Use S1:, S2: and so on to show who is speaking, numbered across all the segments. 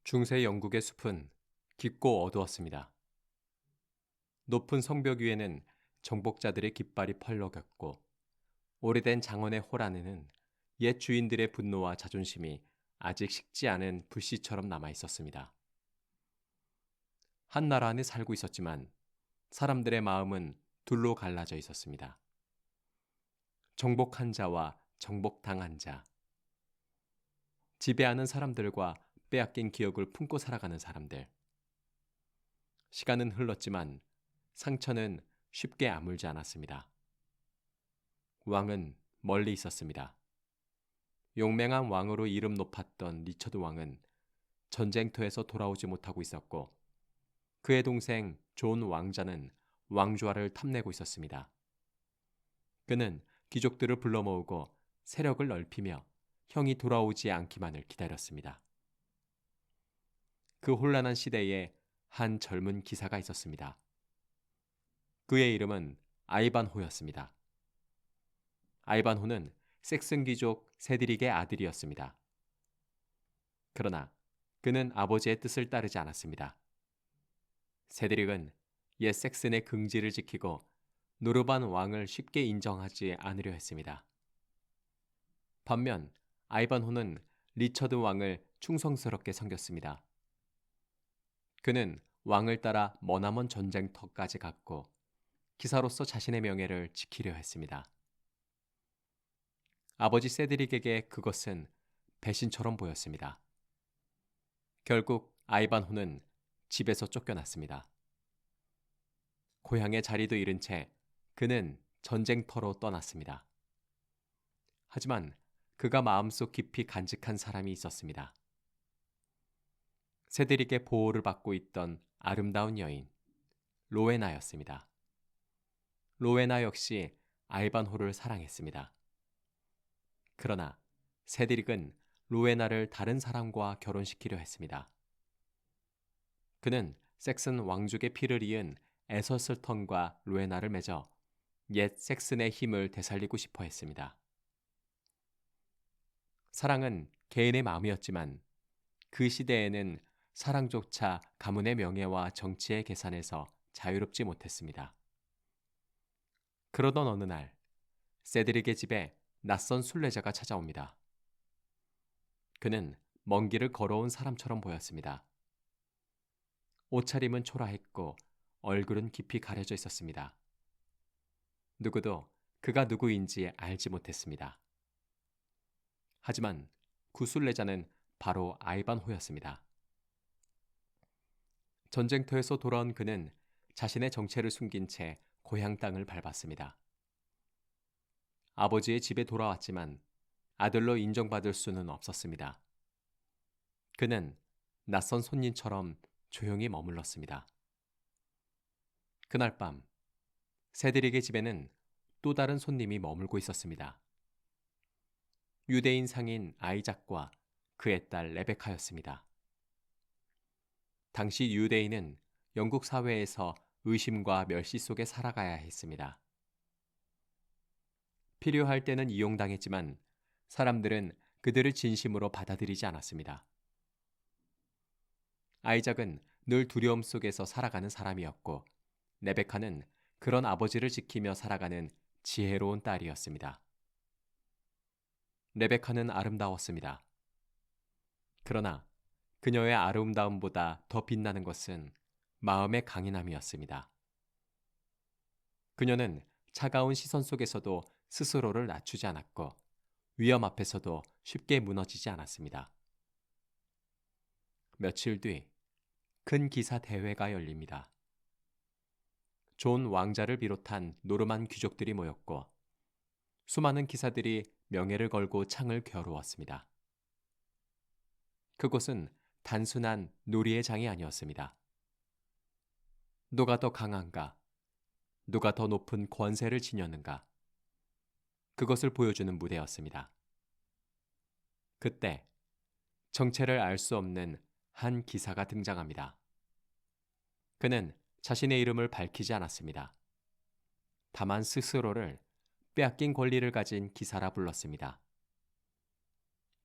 S1: 중세 영국의 숲은 깊고 어두웠습니다. 높은 성벽 위에는 정복자들의 깃발이 펄럭였고 오래된 장원의 홀 안에는 옛 주인들의 분노와 자존심이 아직 식지 않은 불씨처럼 남아 있었습니다. 한 나라 안에 살고 있었지만 사람들의 마음은 둘로 갈라져 있었습니다. 정복한 자와 정복당한 자, 지배하는 사람들과 빼앗긴 기억을 품고 살아가는 사람들. 시간은 흘렀지만 상처는 쉽게 아물지 않았습니다. 왕은 멀리 있었습니다. 용맹한 왕으로 이름 높았던 리처드 왕은 전쟁터에서 돌아오지 못하고 있었고 그의 동생 존 왕자는 왕좌를 탐내고 있었습니다. 그는 귀족들을 불러 모으고 세력을 넓히며 형이 돌아오지 않기만을 기다렸습니다. 그 혼란한 시대에 한 젊은 기사가 있었습니다. 그의 이름은 아이반호였습니다. 아이반호는 섹슨 귀족 세드릭의 아들이었습니다. 그러나 그는 아버지의 뜻을 따르지 않았습니다. 세드릭은 옛 섹슨의 긍지를 지키고 노르반 왕을 쉽게 인정하지 않으려 했습니다. 반면 아이반호는 리처드 왕을 충성스럽게 섬겼습니다. 그는 왕을 따라 머나먼 전쟁터까지 갔고 기사로서 자신의 명예를 지키려 했습니다. 아버지 세드릭에게 그것은 배신처럼 보였습니다. 결국 아이반호는 집에서 쫓겨났습니다. 고향의 자리도 잃은 채 그는 전쟁터로 떠났습니다. 하지만 그가 마음속 깊이 간직한 사람이 있었습니다. 세드릭의 보호를 받고 있던 아름다운 여인, 로에나였습니다. 로에나 역시 아이반호를 사랑했습니다. 그러나 세드릭은 로에나를 다른 사람과 결혼시키려 했습니다. 그는 섹슨 왕족의 피를 이은 에서슬턴과 로에나를 맺어 옛 섹슨의 힘을 되살리고 싶어 했습니다. 사랑은 개인의 마음이었지만 그 시대에는 사랑조차 가문의 명예와 정치의 계산에서 자유롭지 못했습니다. 그러던 어느 날 세드릭의 집에 낯선 순례자가 찾아옵니다. 그는 먼 길을 걸어온 사람처럼 보였습니다. 옷차림은 초라했고 얼굴은 깊이 가려져 있었습니다. 누구도 그가 누구인지 알지 못했습니다. 하지만 그 순례자는 바로 아이반호였습니다. 전쟁터에서 돌아온 그는 자신의 정체를 숨긴 채 고향 땅을 밟았습니다. 아버지의 집에 돌아왔지만 아들로 인정받을 수는 없었습니다. 그는 낯선 손님처럼 조용히 머물렀습니다. 그날 밤 세드릭의 집에는 또 다른 손님이 머물고 있었습니다. 유대인 상인 아이작과 그의 딸 레베카였습니다. 당시 유대인은 영국 사회에서 의심과 멸시 속에 살아가야 했습니다. 필요할 때는 이용당했지만 사람들은 그들을 진심으로 받아들이지 않았습니다. 아이작은 늘 두려움 속에서 살아가는 사람이었고 레베카는 그런 아버지를 지키며 살아가는 지혜로운 딸이었습니다. 레베카는 아름다웠습니다. 그러나 그녀의 아름다움보다 더 빛나는 것은 마음의 강인함이었습니다. 그녀는 차가운 시선 속에서도 스스로를 낮추지 않았고 위험 앞에서도 쉽게 무너지지 않았습니다. 며칠 뒤 큰 기사 대회가 열립니다. 존 왕자를 비롯한 노르만 귀족들이 모였고 수많은 기사들이 명예를 걸고 창을 겨루었습니다. 그곳은 단순한 놀이의 장이 아니었습니다. 누가 더 강한가? 누가 더 높은 권세를 지녔는가? 그것을 보여주는 무대였습니다. 그때 정체를 알 수 없는 한 기사가 등장합니다. 그는 자신의 이름을 밝히지 않았습니다. 다만 스스로를 빼앗긴 권리를 가진 기사라 불렀습니다.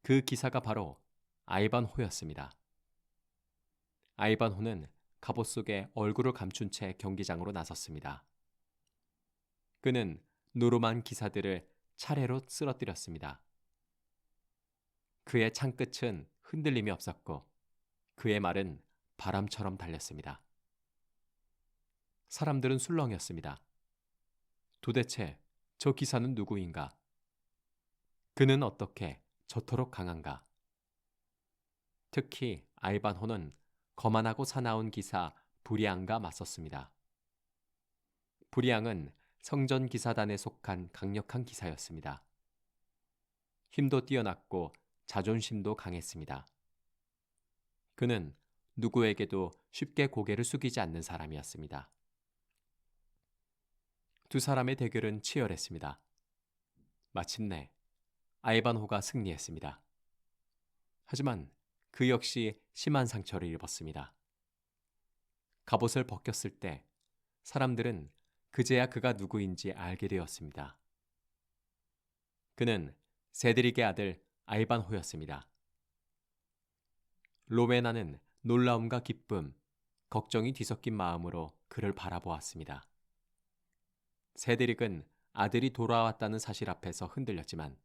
S1: 그 기사가 바로 아이반호였습니다. 아이반호는 갑옷 속에 얼굴을 감춘 채 경기장으로 나섰습니다. 그는 노르만 기사들을 차례로 쓰러뜨렸습니다. 그의 창끝은 흔들림이 없었고 그의 말은 바람처럼 달렸습니다. 사람들은 술렁였습니다. 도대체 저 기사는 누구인가? 그는 어떻게 저토록 강한가? 특히 아이반호는 거만하고 사나운 기사 부리앙과 맞섰습니다. 부리앙은 성전 기사단에 속한 강력한 기사였습니다. 힘도 뛰어났고 자존심도 강했습니다. 그는 누구에게도 쉽게 고개를 숙이지 않는 사람이었습니다. 두 사람의 대결은 치열했습니다. 마침내 아이반호가 승리했습니다. 하지만 그 역시 심한 상처를 입었습니다. 갑옷을 벗겼을 때 사람들은 그제야 그가 누구인지 알게 되었습니다. 그는 세드릭의 아들 아이반호였습니다. 로웨나는 놀라움과 기쁨, 걱정이 뒤섞인 마음으로 그를 바라보았습니다. 세드릭은 아들이 돌아왔다는 사실 앞에서 흔들렸지만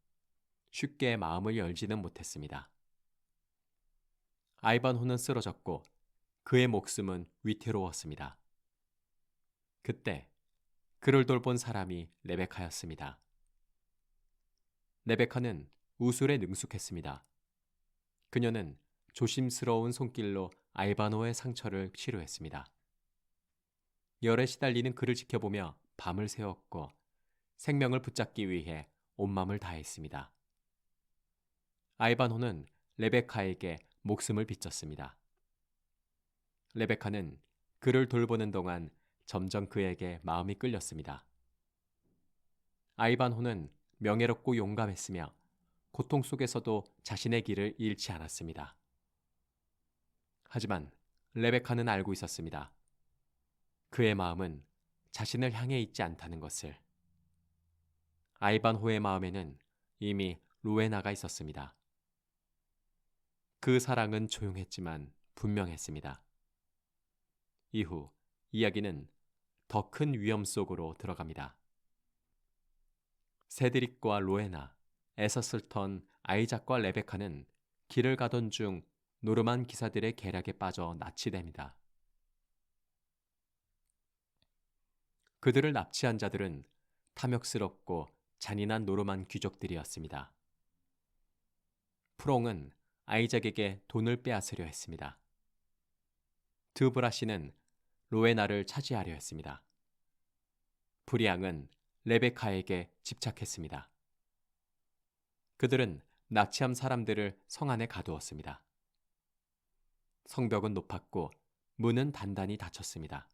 S1: 쉽게 마음을 열지는 못했습니다. 아이반호는 쓰러졌고 그의 목숨은 위태로웠습니다. 그때 그를 돌본 사람이 레베카였습니다. 레베카는 우술에 능숙했습니다. 그녀는 조심스러운 손길로 아이바노의 상처를 치료했습니다. 열에 시달리는 그를 지켜보며 밤을 새웠고 생명을 붙잡기 위해 온맘을 다했습니다. 아이바노는 레베카에게 목숨을 비쳤습니다. 레베카는 그를 돌보는 동안 점점 그에게 마음이 끌렸습니다. 아이반호는 명예롭고 용감했으며 고통 속에서도 자신의 길을 잃지 않았습니다. 하지만 레베카는 알고 있었습니다. 그의 마음은 자신을 향해 있지 않다는 것을. 아이반호의 마음에는 이미 로에나가 있었습니다. 그 사랑은 조용했지만 분명했습니다. 이후 이야기는 더 큰 위험 속으로 들어갑니다. 세드릭과 로에나, 에서슬턴, 아이작과 레베카는 길을 가던 중 노르만 기사들의 계략에 빠져 납치됩니다. 그들을 납치한 자들은 탐욕스럽고 잔인한 노르만 귀족들이었습니다. 프롱은 아이작에게 돈을 빼앗으려 했습니다. 드브라시는 로에나를 차지하려 했습니다. 브리앙은 레베카에게 집착했습니다. 그들은 납치한 사람들을 성 안에 가두었습니다. 성벽은 높았고 문은 단단히 닫혔습니다.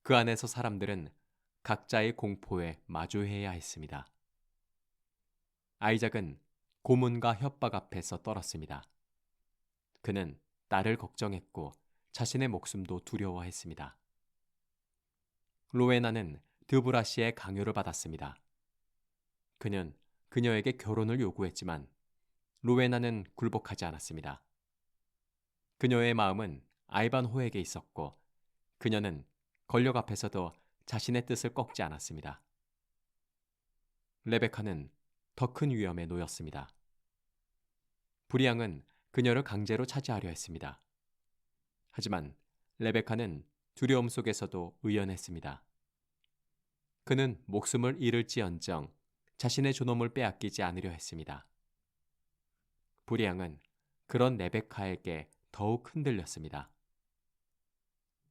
S1: 그 안에서 사람들은 각자의 공포에 마주해야 했습니다. 아이작은 고문과 협박 앞에서 떨었습니다. 그는 딸을 걱정했고 자신의 목숨도 두려워했습니다. 로에나는 드브라시의 강요를 받았습니다. 그는 그녀에게 결혼을 요구했지만 로에나는 굴복하지 않았습니다. 그녀의 마음은 아이반호에게 있었고 그녀는 권력 앞에서도 자신의 뜻을 꺾지 않았습니다. 레베카는 더 큰 위험에 놓였습니다. 브리앙은 그녀를 강제로 차지하려 했습니다. 하지만 레베카는 두려움 속에서도 의연했습니다. 그는 목숨을 잃을지언정 자신의 존엄을 빼앗기지 않으려 했습니다. 브리앙은 그런 레베카에게 더욱 흔들렸습니다.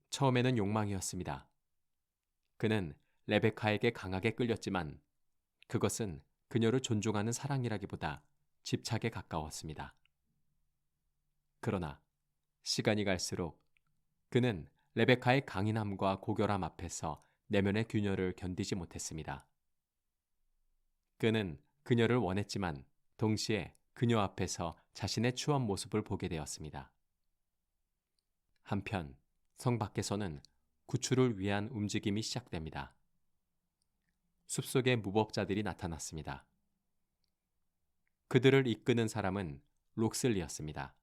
S1: 처음에는 욕망이었습니다. 그는 레베카에게 강하게 끌렸지만 그것은 그녀를 존중하는 사랑이라기보다 집착에 가까웠습니다. 그러나 시간이 갈수록 그는 레베카의 강인함과 고결함 앞에서 내면의 균열을 견디지 못했습니다. 그는 그녀를 원했지만 동시에 그녀 앞에서 자신의 추한 모습을 보게 되었습니다. 한편 성 밖에서는 구출을 위한 움직임이 시작됩니다. 숲속에 무법자들이 나타났습니다. 그들을 이끄는 사람은 록슬리였습니다.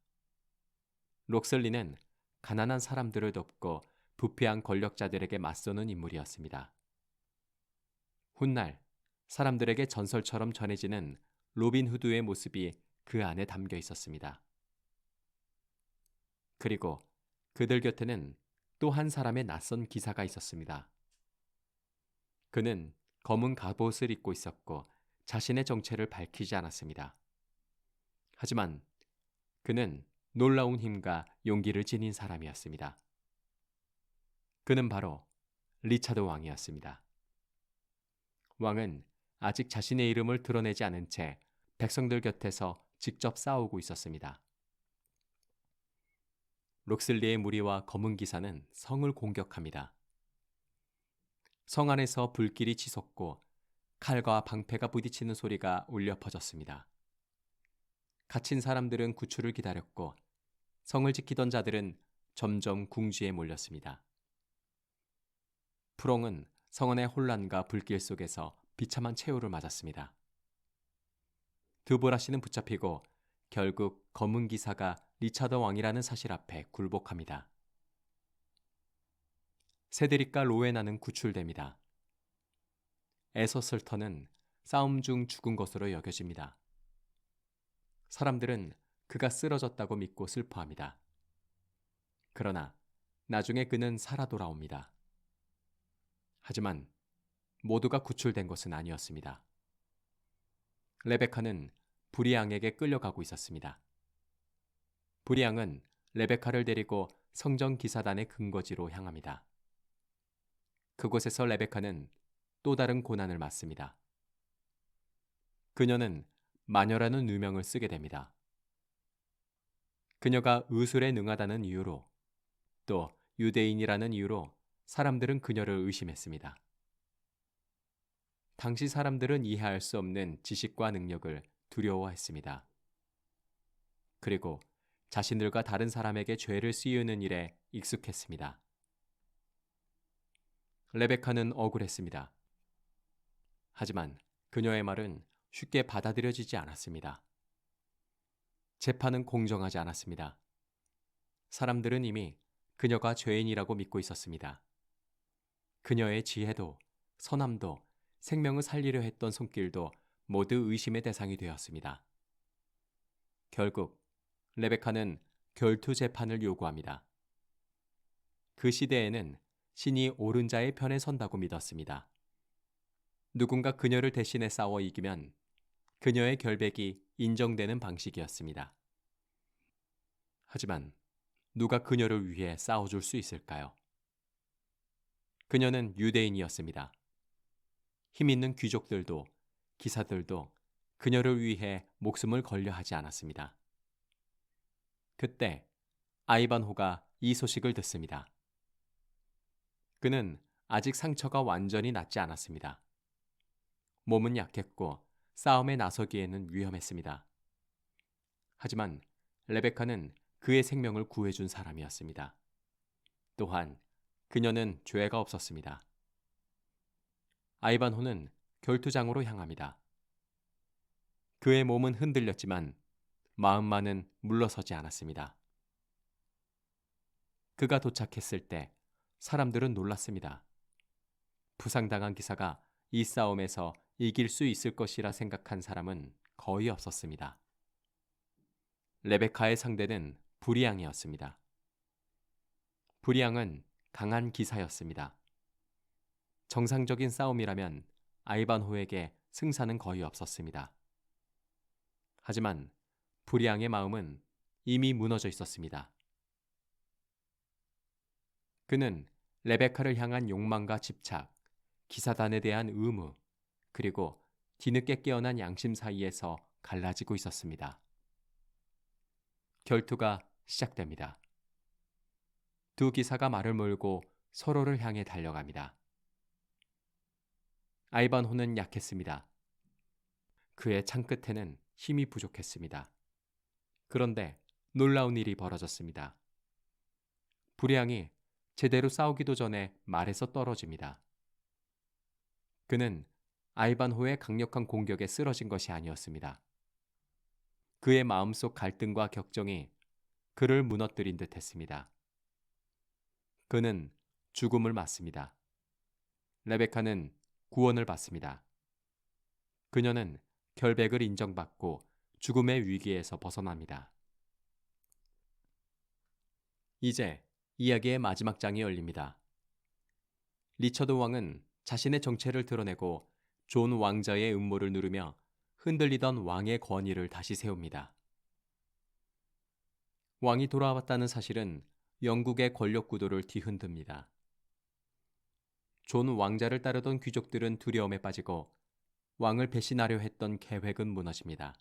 S1: 록슬리는 가난한 사람들을 돕고 부패한 권력자들에게 맞서는 인물이었습니다. 훗날 사람들에게 전설처럼 전해지는 로빈 후드의 모습이 그 안에 담겨 있었습니다. 그리고 그들 곁에는 또 한 사람의 낯선 기사가 있었습니다. 그는 검은 갑옷을 입고 있었고 자신의 정체를 밝히지 않았습니다. 하지만 그는 놀라운 힘과 용기를 지닌 사람이었습니다. 그는 바로 리차드 왕이었습니다. 왕은 아직 자신의 이름을 드러내지 않은 채 백성들 곁에서 직접 싸우고 있었습니다. 록슬리의 무리와 검은 기사는 성을 공격합니다. 성 안에서 불길이 치솟고 칼과 방패가 부딪히는 소리가 울려 퍼졌습니다. 갇힌 사람들은 구출을 기다렸고 성을 지키던 자들은 점점 궁지에 몰렸습니다. 프롱은 성원의 혼란과 불길 속에서 비참한 최후를 맞았습니다. 드보라시는 붙잡히고 결국 검은 기사가 리차드 왕이라는 사실 앞에 굴복합니다. 세드릭과 로웨나는 구출됩니다. 에서슬턴은 싸움 중 죽은 것으로 여겨집니다. 사람들은 그가 쓰러졌다고 믿고 슬퍼합니다. 그러나 나중에 그는 살아 돌아옵니다. 하지만 모두가 구출된 것은 아니었습니다. 레베카는 브리앙에게 끌려가고 있었습니다. 브리앙은 레베카를 데리고 성전 기사단의 근거지로 향합니다. 그곳에서 레베카는 또 다른 고난을 맞습니다. 그녀는 마녀라는 누명을 쓰게 됩니다. 그녀가 의술에 능하다는 이유로 또 유대인이라는 이유로 사람들은 그녀를 의심했습니다. 당시 사람들은 이해할 수 없는 지식과 능력을 두려워했습니다. 그리고 자신들과 다른 사람에게 죄를 씌우는 일에 익숙했습니다. 레베카는 억울했습니다. 하지만 그녀의 말은 쉽게 받아들여지지 않았습니다. 재판은 공정하지 않았습니다. 사람들은 이미 그녀가 죄인이라고 믿고 있었습니다. 그녀의 지혜도 선함도 생명을 살리려 했던 손길도 모두 의심의 대상이 되었습니다. 결국 레베카는 결투 재판을 요구합니다. 그 시대에는 신이 옳은 자의 편에 선다고 믿었습니다. 누군가 그녀를 대신해 싸워 이기면 그녀의 결백이 인정되는 방식이었습니다. 하지만 누가 그녀를 위해 싸워줄 수 있을까요? 그녀는 유대인이었습니다. 힘 있는 귀족들도 기사들도 그녀를 위해 목숨을 걸려 하지 않았습니다. 그때 아이반호가 이 소식을 듣습니다. 그는 아직 상처가 완전히 낫지 않았습니다. 몸은 약했고 싸움에 나서기에는 위험했습니다. 하지만 레베카는 그의 생명을 구해준 사람이었습니다. 또한 그녀는 죄가 없었습니다. 아이반호는 결투장으로 향합니다. 그의 몸은 흔들렸지만 마음만은 물러서지 않았습니다. 그가 도착했을 때 사람들은 놀랐습니다. 부상당한 기사가 이 싸움에서 이길 수 있을 것이라 생각한 사람은 거의 없었습니다. 레베카의 상대는 브리앙이었습니다. 브리앙은 강한 기사였습니다. 정상적인 싸움이라면 아이반호에게 승산은 거의 없었습니다. 하지만 브리앙의 마음은 이미 무너져 있었습니다. 그는 레베카를 향한 욕망과 집착, 기사단에 대한 의무, 그리고 뒤늦게 깨어난 양심 사이에서 갈라지고 있었습니다. 결투가 시작됩니다. 두 기사가 말을 몰고 서로를 향해 달려갑니다. 아이반호는 약했습니다. 그의 창 끝에는 힘이 부족했습니다. 그런데 놀라운 일이 벌어졌습니다. 브리앙이 제대로 싸우기도 전에 말에서 떨어집니다. 그는 아이반호의 강력한 공격에 쓰러진 것이 아니었습니다. 그의 마음속 갈등과 격정이 그를 무너뜨린 듯 했습니다. 그는 죽음을 맞습니다. 레베카는 구원을 받습니다. 그녀는 결백을 인정받고 죽음의 위기에서 벗어납니다. 이제 이야기의 마지막 장이 열립니다. 리처드 왕은 자신의 정체를 드러내고 존 왕자의 음모를 누르며 흔들리던 왕의 권위를 다시 세웁니다. 왕이 돌아왔다는 사실은 영국의 권력 구도를 뒤흔듭니다. 존 왕자를 따르던 귀족들은 두려움에 빠지고 왕을 배신하려 했던 계획은 무너집니다.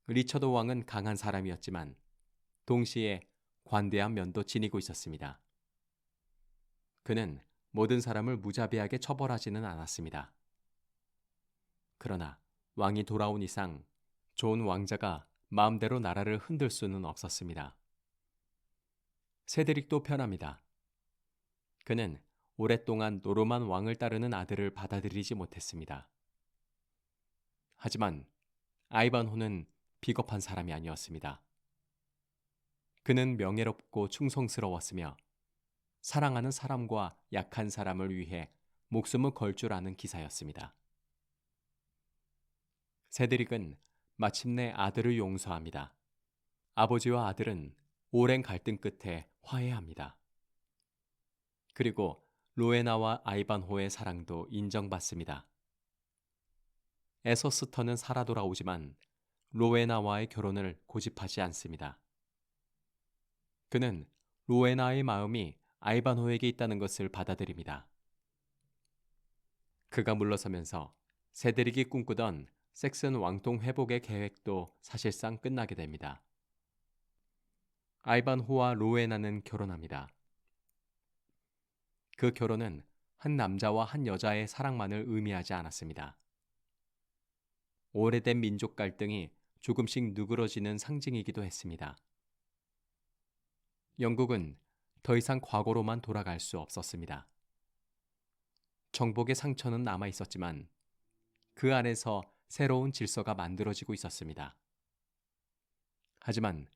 S1: 리처드 왕은 강한 사람이었지만 동시에 관대한 면도 지니고 있었습니다. 그는 모든 사람을 무자비하게 처벌하지는 않았습니다. 그러나 왕이 돌아온 이상 존 왕자가 마음대로 나라를 흔들 수는 없었습니다. 세드릭도 편합니다. 그는 오랫동안 노르만 왕을 따르는 아들을 받아들이지 못했습니다. 하지만 아이반호는 비겁한 사람이 아니었습니다. 그는 명예롭고 충성스러웠으며 사랑하는 사람과 약한 사람을 위해 목숨을 걸 줄 아는 기사였습니다. 세드릭은 마침내 아들을 용서합니다. 아버지와 아들은 오랜 갈등 끝에 화해합니다. 그리고 로에나와 아이반호의 사랑도 인정받습니다. 에소스터는 살아 돌아오지만 로에나와의 결혼을 고집하지 않습니다. 그는 로에나의 마음이 아이반호에게 있다는 것을 받아들입니다. 그가 물러서면서 세드릭이 꿈꾸던 섹슨 왕통 회복의 계획도 사실상 끝나게 됩니다. 아이반호와 로에나는 결혼합니다. 그 결혼은 한 남자와 한 여자의 사랑만을 의미하지 않았습니다. 오래된 민족 갈등이 조금씩 누그러지는 상징이기도 했습니다. 영국은 더 이상 과거로만 돌아갈 수 없었습니다. 정복의 상처는 남아 있었지만 그 안에서 새로운 질서가 만들어지고 있었습니다. 하지만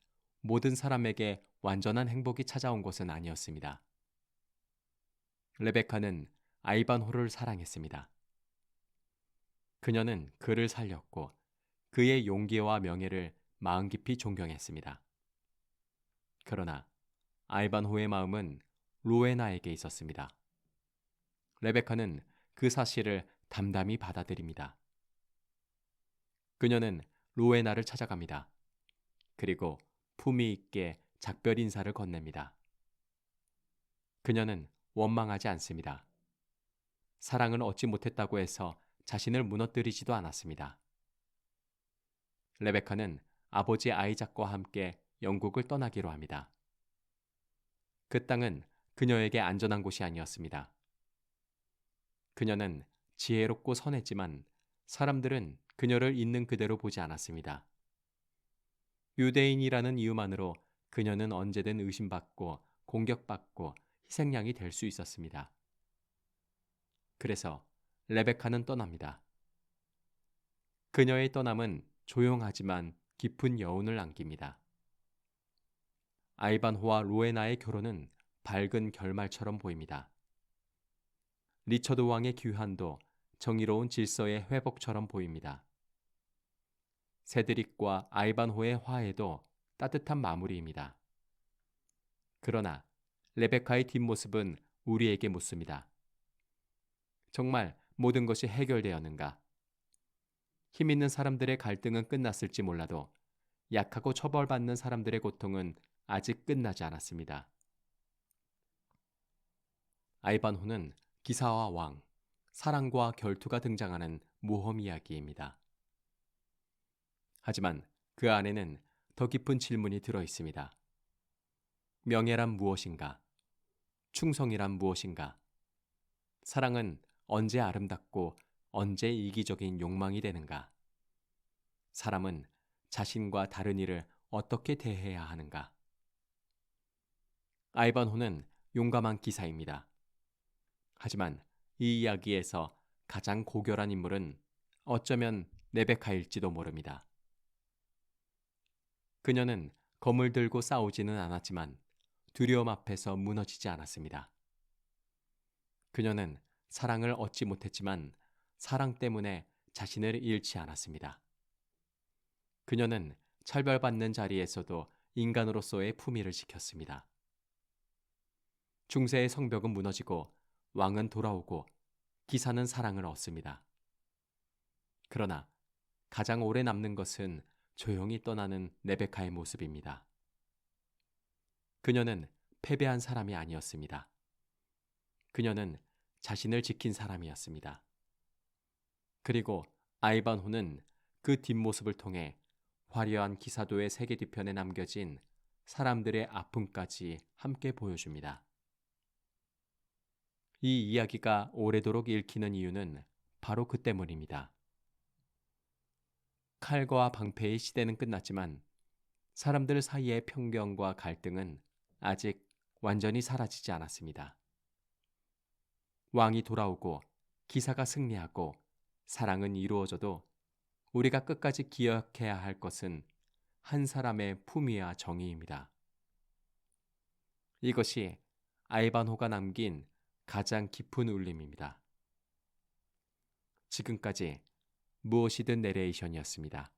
S1: 모든 사람에게 완전한 행복이 찾아온 것은 아니었습니다. 레베카는 아이반호를 사랑했습니다. 그녀는 그를 살렸고 그의 용기와 명예를 마음 깊이 존경했습니다. 그러나 아이반호의 마음은 로에나에게 있었습니다. 레베카는 그 사실을 담담히 받아들입니다. 그녀는 로에나를 찾아갑니다. 그리고 품위 있게 작별 인사를 건넵니다. 그녀는 원망하지 않습니다. 사랑을 얻지 못했다고 해서 자신을 무너뜨리지도 않았습니다. 레베카는 아버지 아이작과 함께 영국을 떠나기로 합니다. 그 땅은 그녀에게 안전한 곳이 아니었습니다. 그녀는 지혜롭고 선했지만 사람들은 그녀를 있는 그대로 보지 않았습니다. 유대인이라는 이유만으로 그녀는 언제든 의심받고 공격받고 희생양이 될 수 있었습니다. 그래서 레베카는 떠납니다. 그녀의 떠남은 조용하지만 깊은 여운을 남깁니다. 아이반호와 로에나의 결혼은 밝은 결말처럼 보입니다. 리처드 왕의 귀환도 정의로운 질서의 회복처럼 보입니다. 세드릭과 아이반호의 화해도 따뜻한 마무리입니다. 그러나 레베카의 뒷모습은 우리에게 묻습니다. 정말 모든 것이 해결되었는가? 힘 있는 사람들의 갈등은 끝났을지 몰라도 약하고 처벌받는 사람들의 고통은 아직 끝나지 않았습니다. 아이반호는 기사와 왕, 사랑과 결투가 등장하는 모험 이야기입니다. 하지만 그 안에는 더 깊은 질문이 들어 있습니다. 명예란 무엇인가? 충성이란 무엇인가? 사랑은 언제 아름답고 언제 이기적인 욕망이 되는가? 사람은 자신과 다른 이를 어떻게 대해야 하는가? 아이반호는 용감한 기사입니다. 하지만 이 이야기에서 가장 고결한 인물은 어쩌면 레베카일지도 모릅니다. 그녀는 검을 들고 싸우지는 않았지만 두려움 앞에서 무너지지 않았습니다. 그녀는 사랑을 얻지 못했지만 사랑 때문에 자신을 잃지 않았습니다. 그녀는 차별받는 자리에서도 인간으로서의 품위를 지켰습니다. 중세의 성벽은 무너지고 왕은 돌아오고 기사는 사랑을 얻습니다. 그러나 가장 오래 남는 것은 조용히 떠나는 레베카의 모습입니다. 그녀는 패배한 사람이 아니었습니다. 그녀는 자신을 지킨 사람이었습니다. 그리고 아이반호는 그 뒷모습을 통해 화려한 기사도의 세계 뒤편에 남겨진 사람들의 아픔까지 함께 보여줍니다. 이 이야기가 오래도록 읽히는 이유는 바로 그 때문입니다. 칼과 방패의 시대는 끝났지만 사람들 사이의 편견과 갈등은 아직 완전히 사라지지 않았습니다. 왕이 돌아오고 기사가 승리하고 사랑은 이루어져도 우리가 끝까지 기억해야 할 것은 한 사람의 품위와 정의입니다. 이것이 아이반호가 남긴 가장 깊은 울림입니다. 지금까지 무엇이든 내레이션이었습니다.